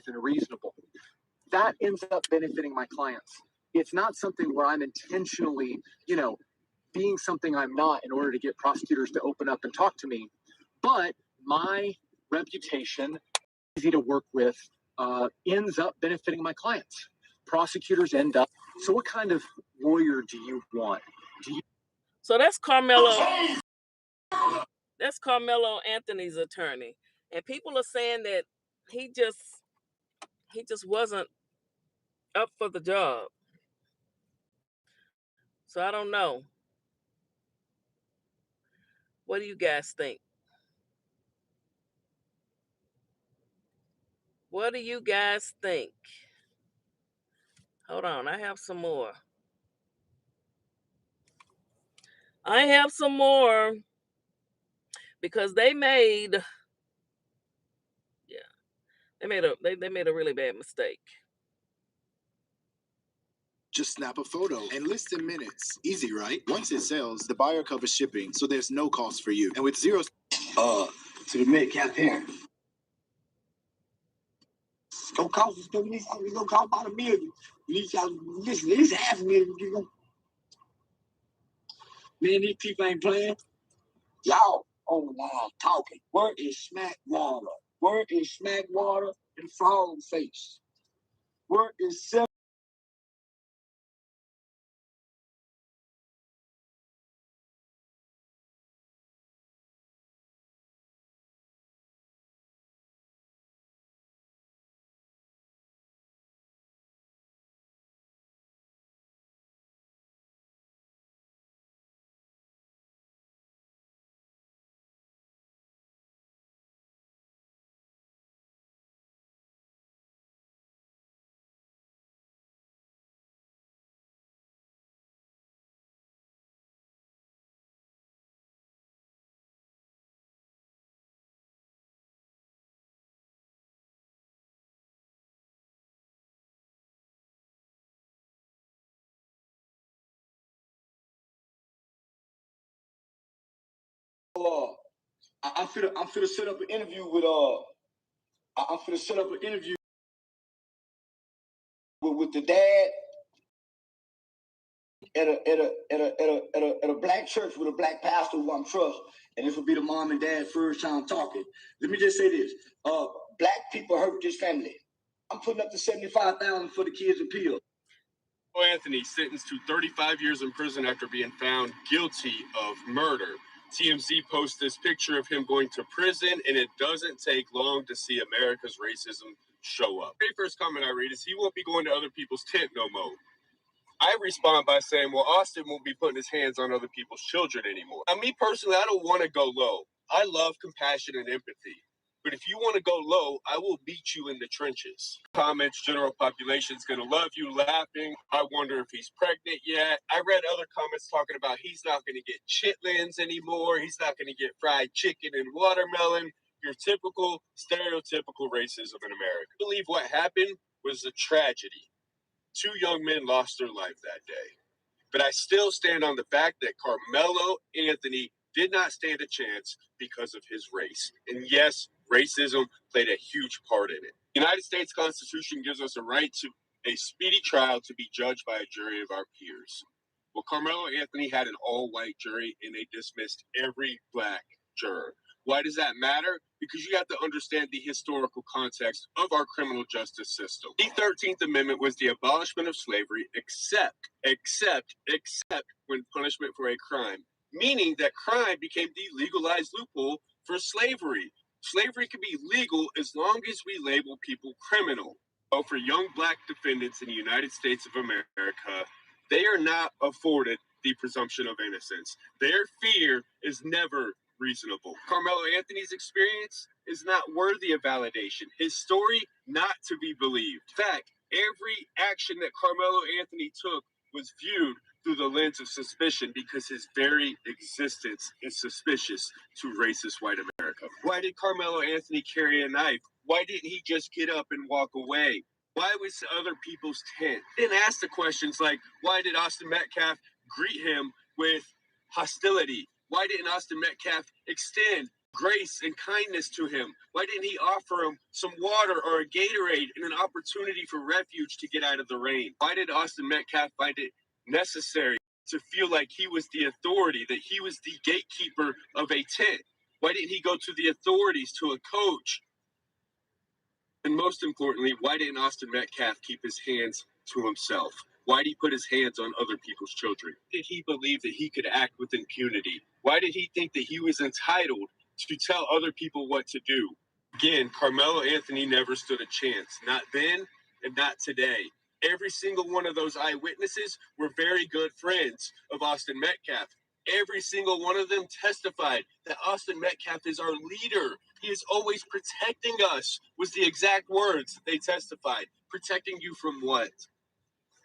and reasonable. That ends up benefiting my clients. It's not something where I'm intentionally, being something I'm not in order to get prosecutors to open up and talk to me. But my reputation, easy to work with, ends up benefiting my clients. Prosecutors end up. So what kind of lawyer do you want? So that's Karmello. That's Karmello Anthony's attorney. And people are saying that he just wasn't up for the job. So I don't know. What do you guys think? What do you guys think? Hold on, I have some more. Because they made they made a really bad mistake. Just snap a photo and list in minutes. Easy, right? Once it sells, the buyer covers shipping, so there's no cost for you. And with zero to the mid-cap parent. It's gonna cost us it's gonna cost about $1 million. At least $500,000. Man, these people ain't playing. Y'all online talking. Where is Smack Water? Where is Smack Water and Frog Face? Where is I'm finna set up an interview with with the dad at a black church with a black pastor who I'm trust, and this will be the mom and dad first time talking. Let me just say this: black people hurt this family. I'm putting up to $75,000 for the kids' appeal. Anthony sentenced to 35 years in prison after being found guilty of murder. TMZ posts this picture of him going to prison, and it doesn't take long to see America's racism show up. The very first comment I read is, he won't be going to other people's tent no more. I respond by saying, well, Austin won't be putting his hands on other people's children anymore. Now, me personally, I don't want to go low. I love compassion and empathy. But if you want to go low, I will beat you in the trenches. Comments, general population's going to love you, laughing. I wonder if he's pregnant yet. I read other comments talking about he's not going to get chitlins anymore. He's not going to get fried chicken and watermelon. Your typical, stereotypical racism in America. I believe what happened was a tragedy. 2 young men lost their life that day. But I still stand on the fact that Karmello Anthony did not stand a chance because of his race. And yes, racism played a huge part in it. The United States Constitution gives us a right to a speedy trial to be judged by a jury of our peers. Well, Karmello Anthony had an all-white jury, and they dismissed every black juror. Why does that matter? Because you have to understand the historical context of our criminal justice system. The 13th Amendment was the abolishment of slavery, except when punishment for a crime, meaning that crime became the legalized loophole for slavery. Slavery can be legal as long as we label people criminal. So for young black defendants in the United States of America, they are not afforded the presumption of innocence. Their fear is never reasonable. Karmello Anthony's experience is not worthy of validation. His story not to be believed. In fact, every action that Karmello Anthony took was viewed through the lens of suspicion because his very existence is suspicious to racist white America. Why did Karmello Anthony carry a knife? Why didn't he just get up and walk away? Why was other people's tent? Didn't ask the questions like, why did Austin Metcalf greet him with hostility? Why didn't Austin Metcalf extend grace and kindness to him? Why didn't he offer him some water or a Gatorade and an opportunity for refuge to get out of the rain? Why did Austin Metcalf find it necessary to feel like he was the authority, that he was the gatekeeper of a tent? Why didn't he go to the authorities, to a coach? And most importantly, why didn't Austin Metcalf keep his hands to himself? Why did he put his hands on other people's children? Did he believe that he could act with impunity? Why did he think that he was entitled to tell other people what to do? Again, Karmello Anthony never stood a chance. Not then and not today. Every single one of those eyewitnesses were very good friends of Austin Metcalf. Every single one of them testified that Austin Metcalf is our leader. He is always protecting us, was the exact words that they testified. Protecting you from what?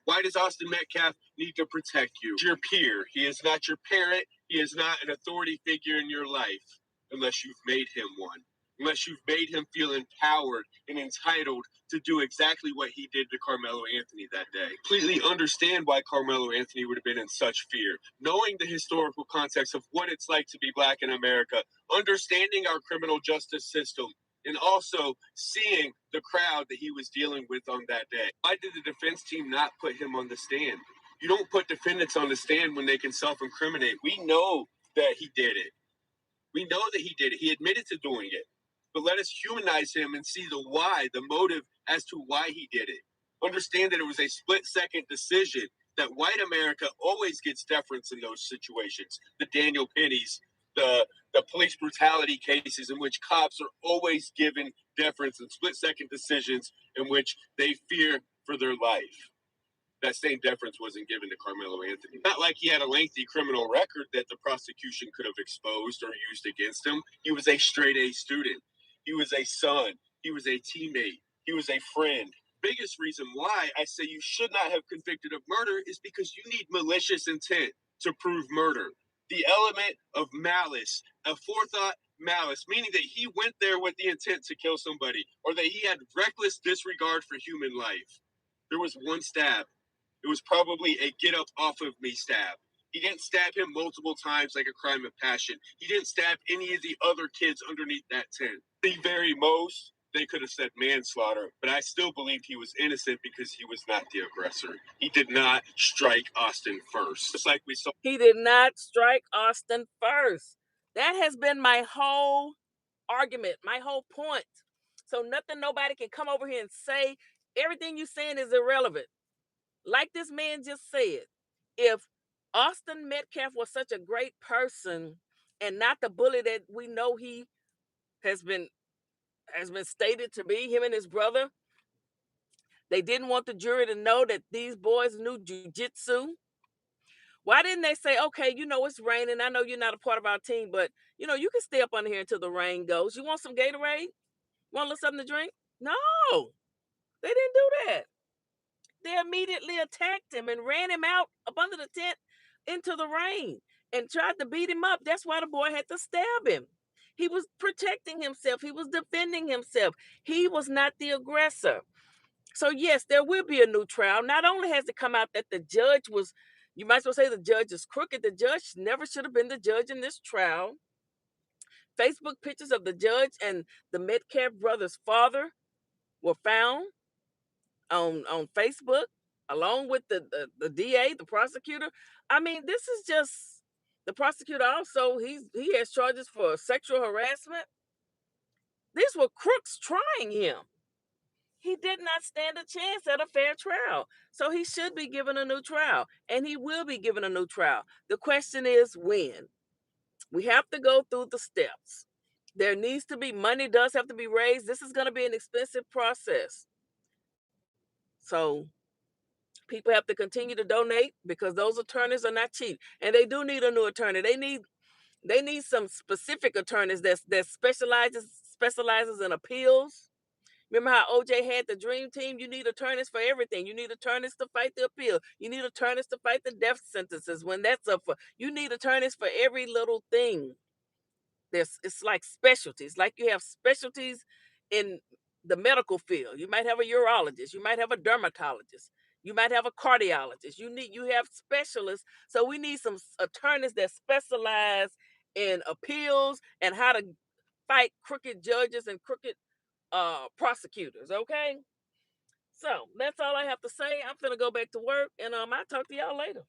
Why does Austin Metcalf need to protect you? Your peer. He is not your parent. He is not an authority figure in your life unless you've made him one. Unless you've made him feel empowered and entitled to do exactly what he did to Karmello Anthony that day. Completely understand why Karmello Anthony would have been in such fear. Knowing the historical context of what it's like to be Black in America, understanding our criminal justice system, and also seeing the crowd that he was dealing with on that day. Why did the defense team not put him on the stand? You don't put defendants on the stand when they can self-incriminate. We know that he did it. We know that he did it. He admitted to doing it. But let us humanize him and see the why, the motive as to why he did it. Understand that it was a split-second decision, that white America always gets deference in those situations. The Daniel Pennies, the police brutality cases in which cops are always given deference in split-second decisions in which they fear for their life. That same deference wasn't given to Karmello Anthony. Not like he had a lengthy criminal record that the prosecution could have exposed or used against him. He was a straight A student. He was a son. He was a teammate. He was a friend. Biggest reason why I say you should not have convicted of murder is because you need malicious intent to prove murder. The element of malice, a forethought malice, meaning that he went there with the intent to kill somebody, or that he had reckless disregard for human life. There was one stab. It was probably a get up off of me stab. He didn't stab him multiple times like a crime of passion. He didn't stab any of the other kids underneath that tent. The very most, they could have said manslaughter, but I still believed he was innocent because he was not the aggressor. He did not strike Austin first. Just like we saw. He did not strike Austin first. That has been my whole argument, my whole point. So nobody can come over here and say everything you're saying is irrelevant. Like this man just said, if Austin Metcalf was such a great person and not the bully that we know he has been stated to be, him and his brother, they didn't want the jury to know that these boys knew jujitsu. Why didn't they say, okay, it's raining. I know you're not a part of our team, but you can stay up under here until the rain goes. You want some Gatorade? Want a little something to drink? No, they didn't do that. They immediately attacked him and ran him out up under the tent into the rain and tried to beat him up. That's why the boy had to stab him. He was protecting himself. He was defending himself. He was not the aggressor. So yes, there will be a new trial. Not only has it come out that the judge was, you might as well say the judge is crooked. The judge never should have been the judge in this trial. Facebook pictures of the judge and the Metcalf brothers' father were found on Facebook, along with the DA, the prosecutor. I mean, this is just the prosecutor. Also, he has charges for sexual harassment. These were crooks trying him. He did not stand a chance at a fair trial, so he should be given a new trial, and he will be given a new trial. The question is when. We have to go through the steps. There needs to be money. Does have to be raised. This is going to be an expensive process. So people have to continue to donate because those attorneys are not cheap, and they do need a new attorney. They need some specific attorneys that specializes in appeals. Remember how OJ had the dream team? You need attorneys for everything. You need attorneys to fight the appeal. You need attorneys to fight the death sentences when that's up for. You need attorneys for every little thing. It's like specialties. Like you have specialties in the medical field. You might have a urologist. You might have a dermatologist. You might have a cardiologist. You have specialists. So we need some attorneys that specialize in appeals and how to fight crooked judges and crooked prosecutors, okay? So that's all I have to say. I'm finna go back to work, and I'll talk to y'all later.